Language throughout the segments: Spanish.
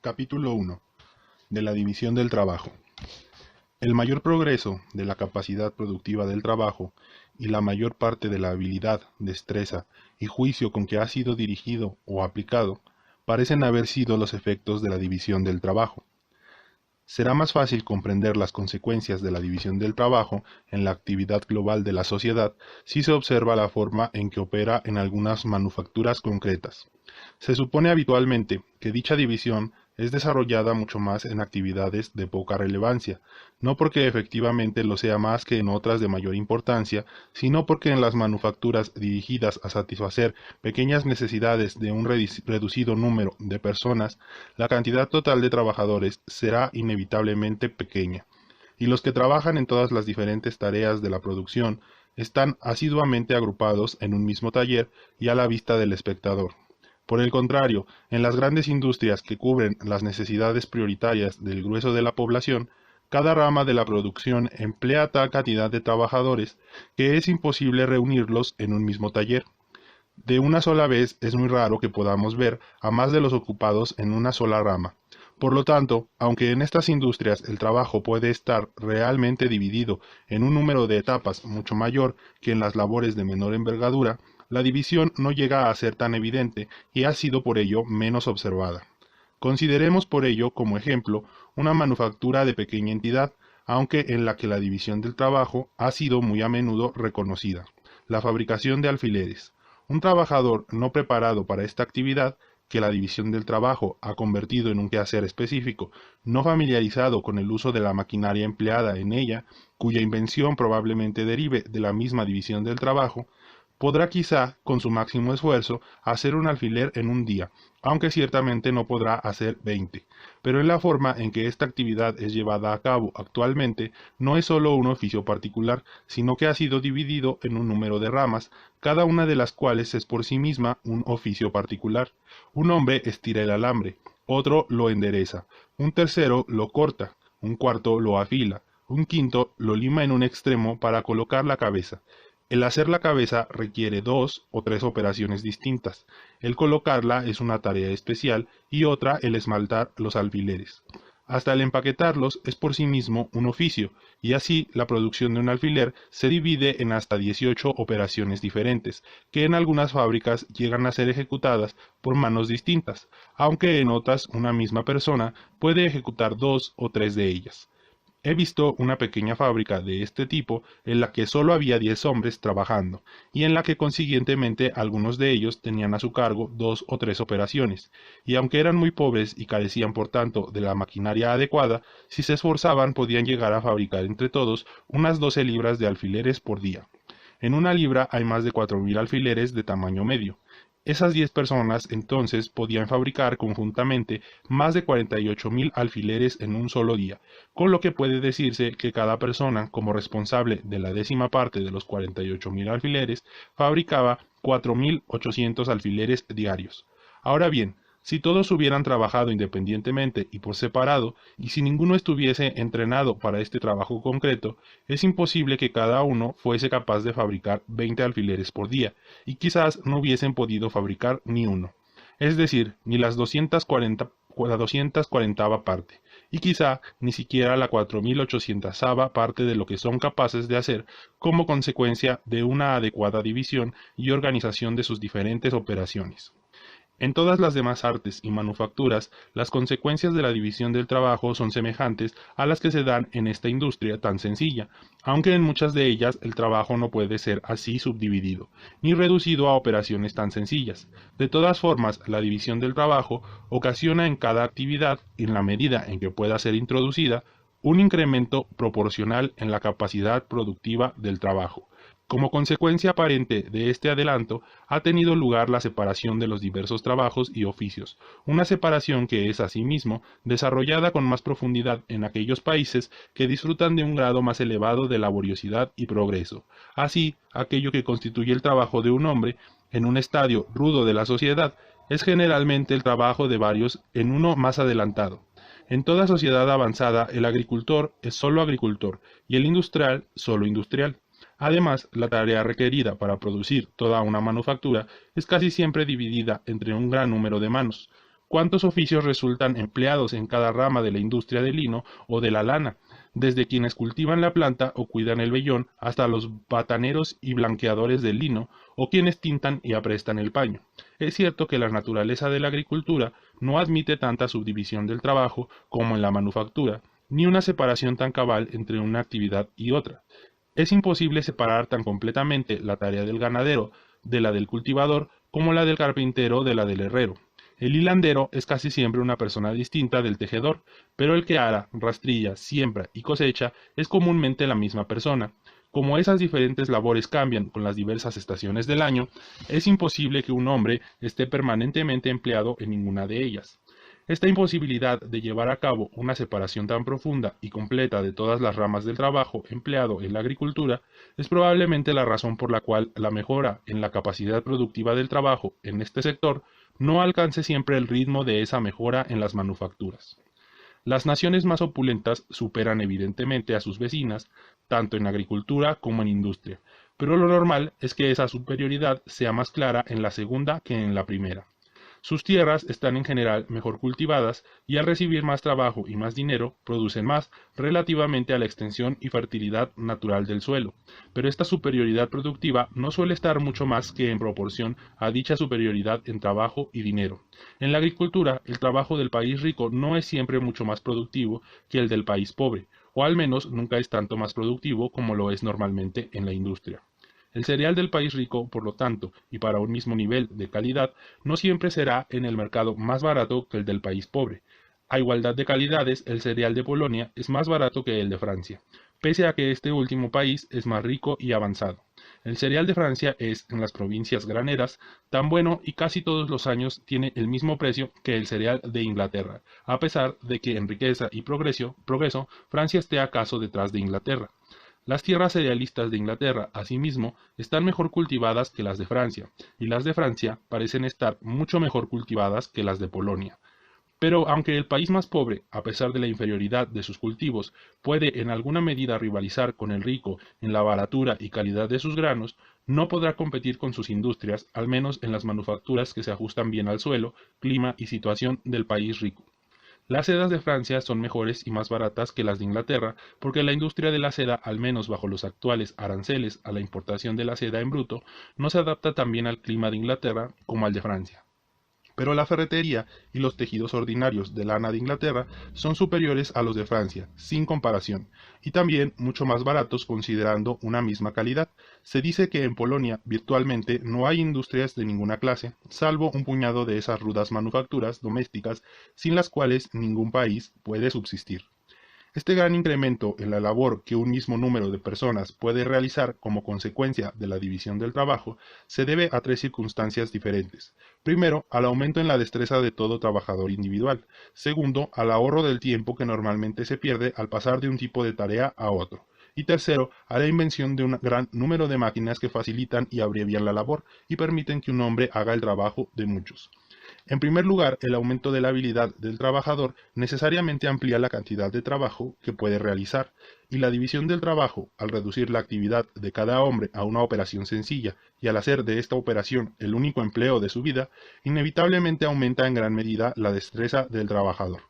Capítulo 1. De la división del trabajo. El mayor progreso de la capacidad productiva del trabajo y la mayor parte de la habilidad, destreza y juicio con que ha sido dirigido o aplicado parecen haber sido los efectos de la división del trabajo. Será más fácil comprender las consecuencias de la división del trabajo en la actividad global de la sociedad si se observa la forma en que opera en algunas manufacturas concretas. Se supone habitualmente que dicha división es desarrollada mucho más en actividades de poca relevancia, no porque efectivamente lo sea más que en otras de mayor importancia, sino porque en las manufacturas dirigidas a satisfacer pequeñas necesidades de un reducido número de personas, la cantidad total de trabajadores será inevitablemente pequeña, y los que trabajan en todas las diferentes tareas de la producción están asiduamente agrupados en un mismo taller y a la vista del espectador. Por el contrario, en las grandes industrias que cubren las necesidades prioritarias del grueso de la población, cada rama de la producción emplea tal cantidad de trabajadores que es imposible reunirlos en un mismo taller. De una sola vez es muy raro que podamos ver a más de los ocupados en una sola rama. Por lo tanto, aunque en estas industrias el trabajo puede estar realmente dividido en un número de etapas mucho mayor que en las labores de menor envergadura, la división no llega a ser tan evidente y ha sido por ello menos observada. Consideremos por ello como ejemplo una manufactura de pequeña entidad, aunque en la que la división del trabajo ha sido muy a menudo reconocida: la fabricación de alfileres. Un trabajador no preparado para esta actividad, que la división del trabajo ha convertido en un quehacer específico, no familiarizado con el uso de la maquinaria empleada en ella, cuya invención probablemente derive de la misma división del trabajo, podrá quizá, con su máximo esfuerzo, hacer un alfiler en un día, aunque ciertamente no podrá hacer 20. Pero en la forma en que esta actividad es llevada a cabo actualmente, no es solo un oficio particular, sino que ha sido dividido en un número de ramas, cada una de las cuales es por sí misma un oficio particular. Un hombre estira el alambre, otro lo endereza, un tercero lo corta, un cuarto lo afila, un quinto lo lima en un extremo para colocar la cabeza. El hacer la cabeza requiere dos o tres operaciones distintas. El colocarla es una tarea especial y otra el esmaltar los alfileres. Hasta el empaquetarlos es por sí mismo un oficio, y así la producción de un alfiler se divide en hasta 18 operaciones diferentes, que en algunas fábricas llegan a ser ejecutadas por manos distintas, aunque en otras una misma persona puede ejecutar dos o tres de ellas. He visto una pequeña fábrica de este tipo en la que solo había 10 hombres trabajando, y en la que consiguientemente algunos de ellos tenían a su cargo dos o tres operaciones, y aunque eran muy pobres y carecían por tanto de la maquinaria adecuada, si se esforzaban podían llegar a fabricar entre todos unas 12 libras de alfileres por día. En una libra hay más de 4.000 alfileres de tamaño medio. Esas 10 personas entonces podían fabricar conjuntamente más de 48.000 alfileres en un solo día, con lo que puede decirse que cada persona, como responsable de la décima parte de los 48.000 alfileres, fabricaba 4.800 alfileres diarios. Ahora bien, si todos hubieran trabajado independientemente y por separado, y si ninguno estuviese entrenado para este trabajo concreto, es imposible que cada uno fuese capaz de fabricar 20 alfileres por día, y quizás no hubiesen podido fabricar ni uno, es decir, ni las 240, la 240ª parte, y quizá ni siquiera la 4.800ª parte de lo que son capaces de hacer como consecuencia de una adecuada división y organización de sus diferentes operaciones. En todas las demás artes y manufacturas, las consecuencias de la división del trabajo son semejantes a las que se dan en esta industria tan sencilla, aunque en muchas de ellas el trabajo no puede ser así subdividido, ni reducido a operaciones tan sencillas. De todas formas, la división del trabajo ocasiona en cada actividad, en la medida en que pueda ser introducida, un incremento proporcional en la capacidad productiva del trabajo. Como consecuencia aparente de este adelanto, ha tenido lugar la separación de los diversos trabajos y oficios, una separación que es asimismo desarrollada con más profundidad en aquellos países que disfrutan de un grado más elevado de laboriosidad y progreso. Así, aquello que constituye el trabajo de un hombre en un estadio rudo de la sociedad es generalmente el trabajo de varios en uno más adelantado. En toda sociedad avanzada, el agricultor es solo agricultor y el industrial solo industrial. Además, la tarea requerida para producir toda una manufactura es casi siempre dividida entre un gran número de manos. ¿Cuántos oficios resultan empleados en cada rama de la industria del lino o de la lana? Desde quienes cultivan la planta o cuidan el vellón hasta los bataneros y blanqueadores del lino o quienes tintan y aprestan el paño. Es cierto que la naturaleza de la agricultura no admite tanta subdivisión del trabajo como en la manufactura, ni una separación tan cabal entre una actividad y otra. Es imposible separar tan completamente la tarea del ganadero de la del cultivador como la del carpintero de la del herrero. El hilandero es casi siempre una persona distinta del tejedor, pero el que ara, rastrilla, siembra y cosecha es comúnmente la misma persona. Como esas diferentes labores cambian con las diversas estaciones del año, es imposible que un hombre esté permanentemente empleado en ninguna de ellas. Esta imposibilidad de llevar a cabo una separación tan profunda y completa de todas las ramas del trabajo empleado en la agricultura es probablemente la razón por la cual la mejora en la capacidad productiva del trabajo en este sector no alcance siempre el ritmo de esa mejora en las manufacturas. Las naciones más opulentas superan evidentemente a sus vecinas, tanto en agricultura como en industria, pero lo normal es que esa superioridad sea más clara en la segunda que en la primera. Sus tierras están en general mejor cultivadas y al recibir más trabajo y más dinero producen más relativamente a la extensión y fertilidad natural del suelo, pero esta superioridad productiva no suele estar mucho más que en proporción a dicha superioridad en trabajo y dinero. En la agricultura, el trabajo del país rico no es siempre mucho más productivo que el del país pobre, o al menos nunca es tanto más productivo como lo es normalmente en la industria. El cereal del país rico, por lo tanto, y para un mismo nivel de calidad, no siempre será en el mercado más barato que el del país pobre. A igualdad de calidades, el cereal de Polonia es más barato que el de Francia, pese a que este último país es más rico y avanzado. El cereal de Francia es, en las provincias graneras, tan bueno y casi todos los años tiene el mismo precio que el cereal de Inglaterra, a pesar de que en riqueza y progreso Francia esté acaso detrás de Inglaterra. Las tierras cerealistas de Inglaterra, asimismo, están mejor cultivadas que las de Francia, y las de Francia parecen estar mucho mejor cultivadas que las de Polonia. Pero aunque el país más pobre, a pesar de la inferioridad de sus cultivos, puede en alguna medida rivalizar con el rico en la baratura y calidad de sus granos, no podrá competir con sus industrias, al menos en las manufacturas que se ajustan bien al suelo, clima y situación del país rico. Las sedas de Francia son mejores y más baratas que las de Inglaterra porque la industria de la seda, al menos bajo los actuales aranceles a la importación de la seda en bruto, no se adapta tan bien al clima de Inglaterra como al de Francia. Pero la ferretería y los tejidos ordinarios de lana de Inglaterra son superiores a los de Francia, sin comparación, y también mucho más baratos considerando una misma calidad. Se dice que en Polonia virtualmente no hay industrias de ninguna clase, salvo un puñado de esas rudas manufacturas domésticas sin las cuales ningún país puede subsistir. Este gran incremento en la labor que un mismo número de personas puede realizar como consecuencia de la división del trabajo se debe a tres circunstancias diferentes. Primero, al aumento en la destreza de todo trabajador individual. Segundo, al ahorro del tiempo que normalmente se pierde al pasar de un tipo de tarea a otro. Y tercero, a la invención de un gran número de máquinas que facilitan y abrevian la labor y permiten que un hombre haga el trabajo de muchos. En primer lugar, el aumento de la habilidad del trabajador necesariamente amplía la cantidad de trabajo que puede realizar, y la división del trabajo, al reducir la actividad de cada hombre a una operación sencilla y al hacer de esta operación el único empleo de su vida, inevitablemente aumenta en gran medida la destreza del trabajador.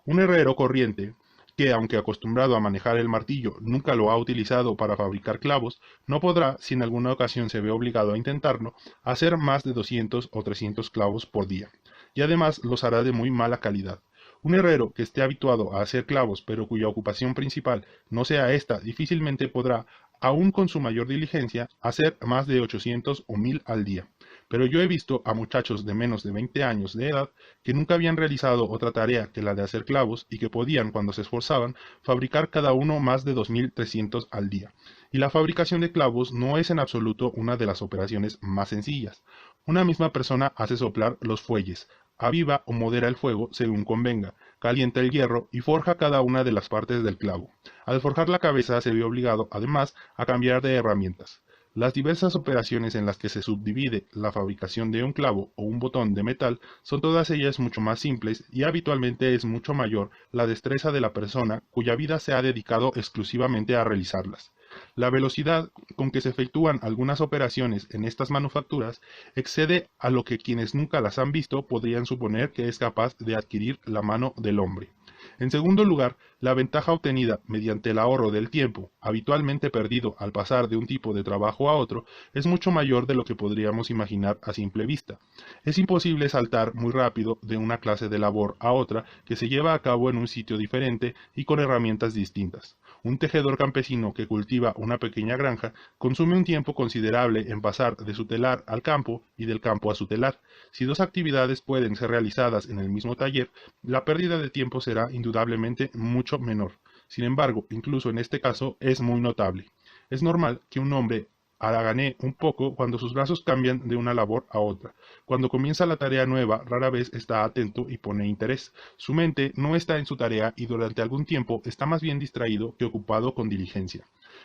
Un herrero corriente, que aunque acostumbrado a manejar el martillo nunca lo ha utilizado para fabricar clavos, no podrá, si en alguna ocasión se ve obligado a intentarlo, hacer más de 200 o 300 clavos por día, y además los hará de muy mala calidad. Un herrero que esté habituado a hacer clavos pero cuya ocupación principal no sea esta, difícilmente podrá, aun con su mayor diligencia, hacer más de 800 o 1000 al día. Pero yo he visto a muchachos de menos de 20 años de edad que nunca habían realizado otra tarea que la de hacer clavos y que podían, cuando se esforzaban, fabricar cada uno más de 2300 al día. Y la fabricación de clavos no es en absoluto una de las operaciones más sencillas. Una misma persona hace soplar los fuelles, aviva o modera el fuego según convenga, calienta el hierro y forja cada una de las partes del clavo. Al forjar la cabeza se ve obligado, además, a cambiar de herramientas. Las diversas operaciones en las que se subdivide la fabricación de un clavo o un botón de metal son todas ellas mucho más simples y habitualmente es mucho mayor la destreza de la persona cuya vida se ha dedicado exclusivamente a realizarlas. La velocidad con que se efectúan algunas operaciones en estas manufacturas excede a lo que quienes nunca las han visto podrían suponer que es capaz de adquirir la mano del hombre. En segundo lugar, la ventaja obtenida mediante el ahorro del tiempo, habitualmente perdido al pasar de un tipo de trabajo a otro, es mucho mayor de lo que podríamos imaginar a simple vista. Es imposible saltar muy rápido de una clase de labor a otra que se lleva a cabo en un sitio diferente y con herramientas distintas. Un tejedor campesino que cultiva una pequeña granja consume un tiempo considerable en pasar de su telar al campo y del campo a su telar. Si dos actividades pueden ser realizadas en el mismo taller, la pérdida de tiempo será indudablemente mucho menor. Sin embargo, incluso en este caso es muy notable. Es normal que un hombre haraganee un poco cuando sus brazos cambian de una labor a otra. Cuando comienza la tarea nueva, rara vez está atento y pone interés. Su mente no está en su tarea y durante algún tiempo está más bien distraído que ocupado con diligencia.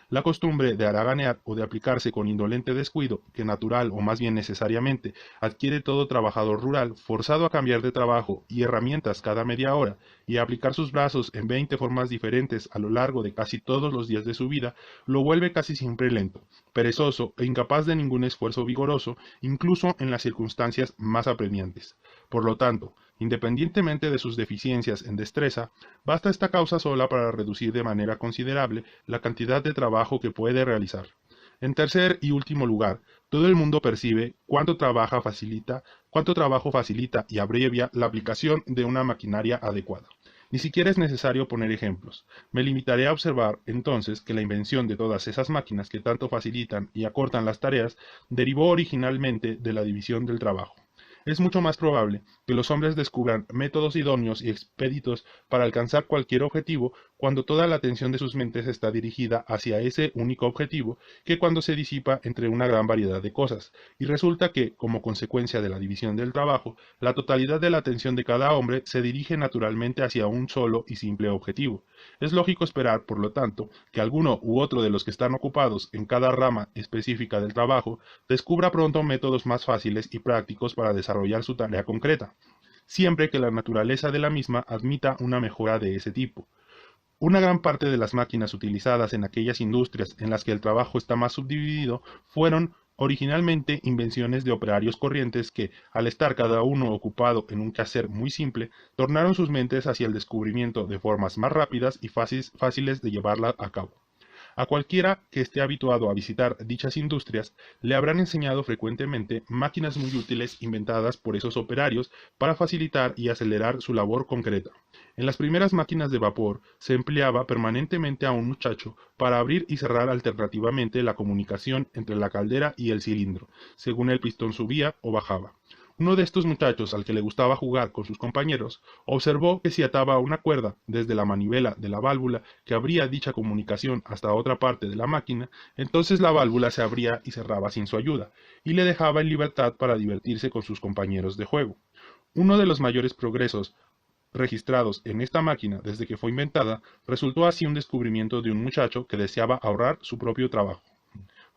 La costumbre de haraganear o de aplicarse con indolente descuido, que natural o más bien necesariamente adquiere todo trabajador rural, forzado a cambiar de trabajo y herramientas cada media hora, y a aplicar sus brazos en 20 formas diferentes a lo largo de casi todos los días de su vida, lo vuelve casi siempre lento, perezoso e incapaz de ningún esfuerzo vigoroso, incluso en las circunstancias más apremiantes. Por lo tanto, independientemente de sus deficiencias en destreza, basta esta causa sola para reducir de manera considerable la cantidad de trabajo que puede realizar. En tercer y último lugar, todo el mundo percibe cuánto trabajo facilita y abrevia la aplicación de una maquinaria adecuada. Ni siquiera es necesario poner ejemplos. Me limitaré a observar, entonces, que la invención de todas esas máquinas que tanto facilitan y acortan las tareas derivó originalmente de la división del trabajo. Es mucho más probable que los hombres descubran métodos idóneos y expeditos para alcanzar cualquier objetivo cuando toda la atención de sus mentes está dirigida hacia ese único objetivo que cuando se disipa entre una gran variedad de cosas, y resulta que, como consecuencia de la división del trabajo, la totalidad de la atención de cada hombre se dirige naturalmente hacia un solo y simple objetivo. Es lógico esperar, por lo tanto, que alguno u otro de los que están ocupados en cada rama específica del trabajo descubra pronto métodos más fáciles y prácticos para desarrollar su tarea concreta, siempre que la naturaleza de la misma admita una mejora de ese tipo. Una gran parte de las máquinas utilizadas en aquellas industrias en las que el trabajo está más subdividido fueron originalmente invenciones de operarios corrientes que, al estar cada uno ocupado en un quehacer muy simple, tornaron sus mentes hacia el descubrimiento de formas más rápidas y fáciles de llevarla a cabo. A cualquiera que esté habituado a visitar dichas industrias, le habrán enseñado frecuentemente máquinas muy útiles inventadas por esos operarios para facilitar y acelerar su labor concreta. En las primeras máquinas de vapor se empleaba permanentemente a un muchacho para abrir y cerrar alternativamente la comunicación entre la caldera y el cilindro, según el pistón subía o bajaba. Uno de estos muchachos, al que le gustaba jugar con sus compañeros, observó que si ataba una cuerda desde la manivela de la válvula que abría dicha comunicación hasta otra parte de la máquina, entonces la válvula se abría y cerraba sin su ayuda, y le dejaba en libertad para divertirse con sus compañeros de juego. Uno de los mayores progresos registrados en esta máquina desde que fue inventada resultó así un descubrimiento de un muchacho que deseaba ahorrar su propio trabajo.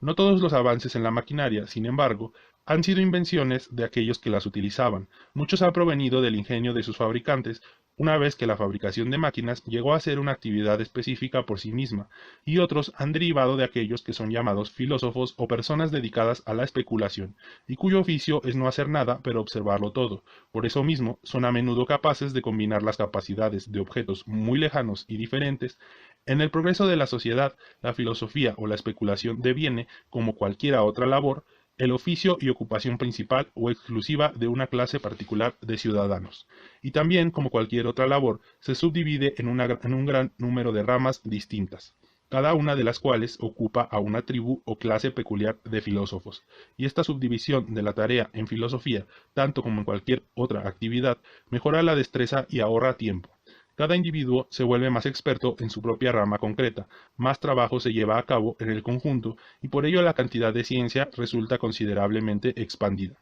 No todos los avances en la maquinaria, sin embargo, han sido invenciones de aquellos que las utilizaban. Muchos han provenido del ingenio de sus fabricantes, una vez que la fabricación de máquinas llegó a ser una actividad específica por sí misma, y otros han derivado de aquellos que son llamados filósofos o personas dedicadas a la especulación, y cuyo oficio es no hacer nada pero observarlo todo. Por eso mismo, son a menudo capaces de combinar las capacidades de objetos muy lejanos y diferentes. En el progreso de la sociedad, la filosofía o la especulación deviene, como cualquiera otra labor, el oficio y ocupación principal o exclusiva de una clase particular de ciudadanos. Y también, como cualquier otra labor, se subdivide en un gran número de ramas distintas, cada una de las cuales ocupa a una tribu o clase peculiar de filósofos. Y esta subdivisión de la tarea en filosofía, tanto como en cualquier otra actividad, mejora la destreza y ahorra tiempo. Cada individuo se vuelve más experto en su propia rama concreta, más trabajo se lleva a cabo en el conjunto y por ello la cantidad de ciencia resulta considerablemente expandida.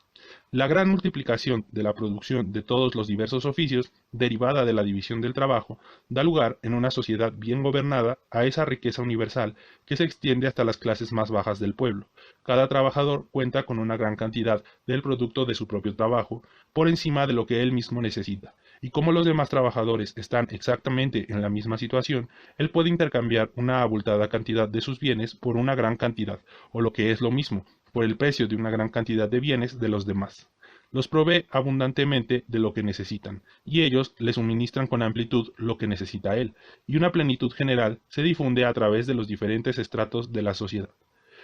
La gran multiplicación de la producción de todos los diversos oficios, derivada de la división del trabajo, da lugar, en una sociedad bien gobernada, a esa riqueza universal que se extiende hasta las clases más bajas del pueblo. Cada trabajador cuenta con una gran cantidad del producto de su propio trabajo, por encima de lo que él mismo necesita. y como los demás trabajadores están exactamente en la misma situación, él puede intercambiar una abultada cantidad de sus bienes por una gran cantidad, o lo que es lo mismo, por el precio de una gran cantidad de bienes de los demás. Los provee abundantemente de lo que necesitan, y ellos le suministran con amplitud lo que necesita él, y una plenitud general se difunde a través de los diferentes estratos de la sociedad.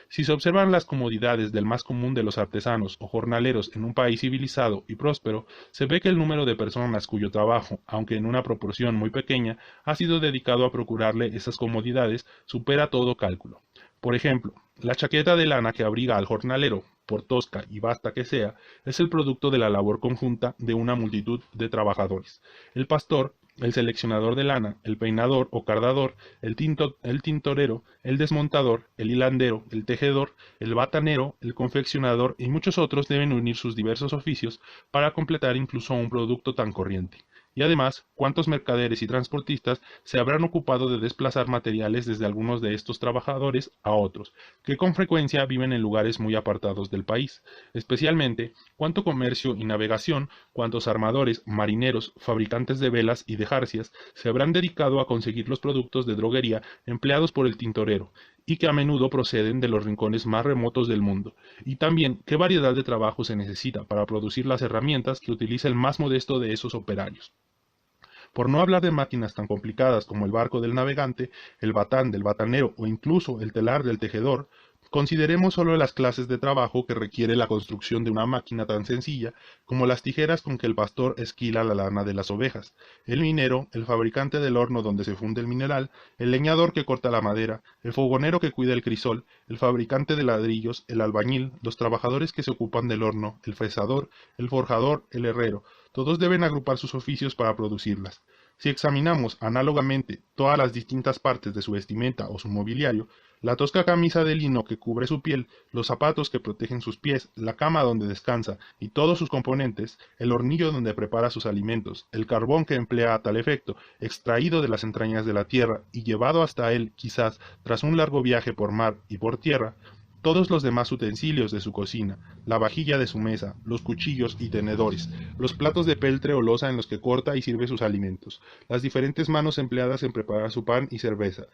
Si se observan las comodidades del más común de los artesanos o jornaleros en un país civilizado y próspero, se ve que el número de personas cuyo trabajo, aunque en una proporción muy pequeña, ha sido dedicado a procurarle esas comodidades, supera todo cálculo. Por ejemplo, la chaqueta de lana que abriga al jornalero, por tosca y vasta que sea, es el producto de la labor conjunta de una multitud de trabajadores. El pastor, el seleccionador de lana, el peinador o cardador, el tintorero, el desmontador, el hilandero, el tejedor, el batanero, el confeccionador y muchos otros deben unir sus diversos oficios para completar incluso un producto tan corriente. Y además, ¿cuántos mercaderes y transportistas se habrán ocupado de desplazar materiales desde algunos de estos trabajadores a otros, que con frecuencia viven en lugares muy apartados del país? Especialmente, ¿cuánto comercio y navegación, cuántos armadores, marineros, fabricantes de velas y de jarcias se habrán dedicado a conseguir los productos de droguería empleados por el tintorero, y que a menudo proceden de los rincones más remotos del mundo? Y también, ¿qué variedad de trabajo se necesita para producir las herramientas que utiliza el más modesto de esos operarios? Por no hablar de máquinas tan complicadas como el barco del navegante, el batán del batanero o incluso el telar del tejedor, consideremos solo las clases de trabajo que requiere la construcción de una máquina tan sencilla como las tijeras con que el pastor esquila la lana de las ovejas, el minero, el fabricante del horno donde se funde el mineral, el leñador que corta la madera, el fogonero que cuida el crisol, el fabricante de ladrillos, el albañil, los trabajadores que se ocupan del horno, el fresador, el forjador, el herrero. Todos deben agrupar sus oficios para producirlas. Si examinamos análogamente todas las distintas partes de su vestimenta o su mobiliario, la tosca camisa de lino que cubre su piel, los zapatos que protegen sus pies, la cama donde descansa y todos sus componentes, el hornillo donde prepara sus alimentos, el carbón que emplea a tal efecto, extraído de las entrañas de la tierra y llevado hasta él, quizás, tras un largo viaje por mar y por tierra, todos los demás utensilios de su cocina, la vajilla de su mesa, los cuchillos y tenedores, los platos de peltre o loza en los que corta y sirve sus alimentos, las diferentes manos empleadas en preparar su pan y cerveza,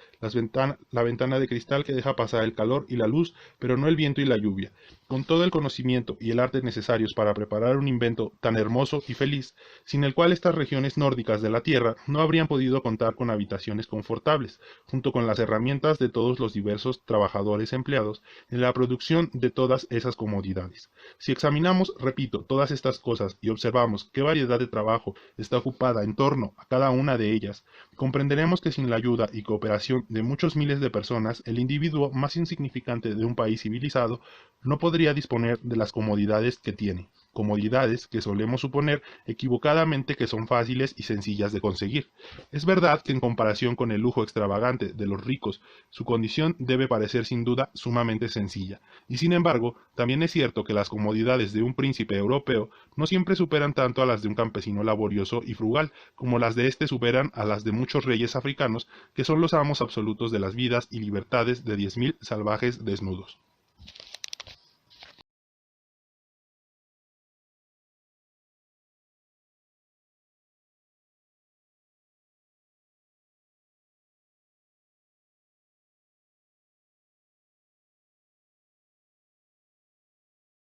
la ventana de cristal que deja pasar el calor y la luz, pero no el viento y la lluvia, con todo el conocimiento y el arte necesarios para preparar un invento tan hermoso y feliz, sin el cual estas regiones nórdicas de la Tierra no habrían podido contar con habitaciones confortables, junto con las herramientas de todos los diversos trabajadores empleados en la producción de todas esas comodidades. Si examinamos, repito, todas estas cosas y observamos qué variedad de trabajo está ocupada en torno a cada una de ellas, comprenderemos que sin la ayuda y cooperación de muchos miles de personas, el individuo más insignificante de un país civilizado no podría disponer de las comodidades que tiene, comodidades que solemos suponer equivocadamente que son fáciles y sencillas de conseguir. Es verdad que en comparación con el lujo extravagante de los ricos, su condición debe parecer sin duda sumamente sencilla, y sin embargo, también es cierto que las comodidades de un príncipe europeo no siempre superan tanto a las de un campesino laborioso y frugal, como las de éste superan a las de muchos reyes africanos, que son los amos absolutos de las vidas y libertades de 10.000 salvajes desnudos.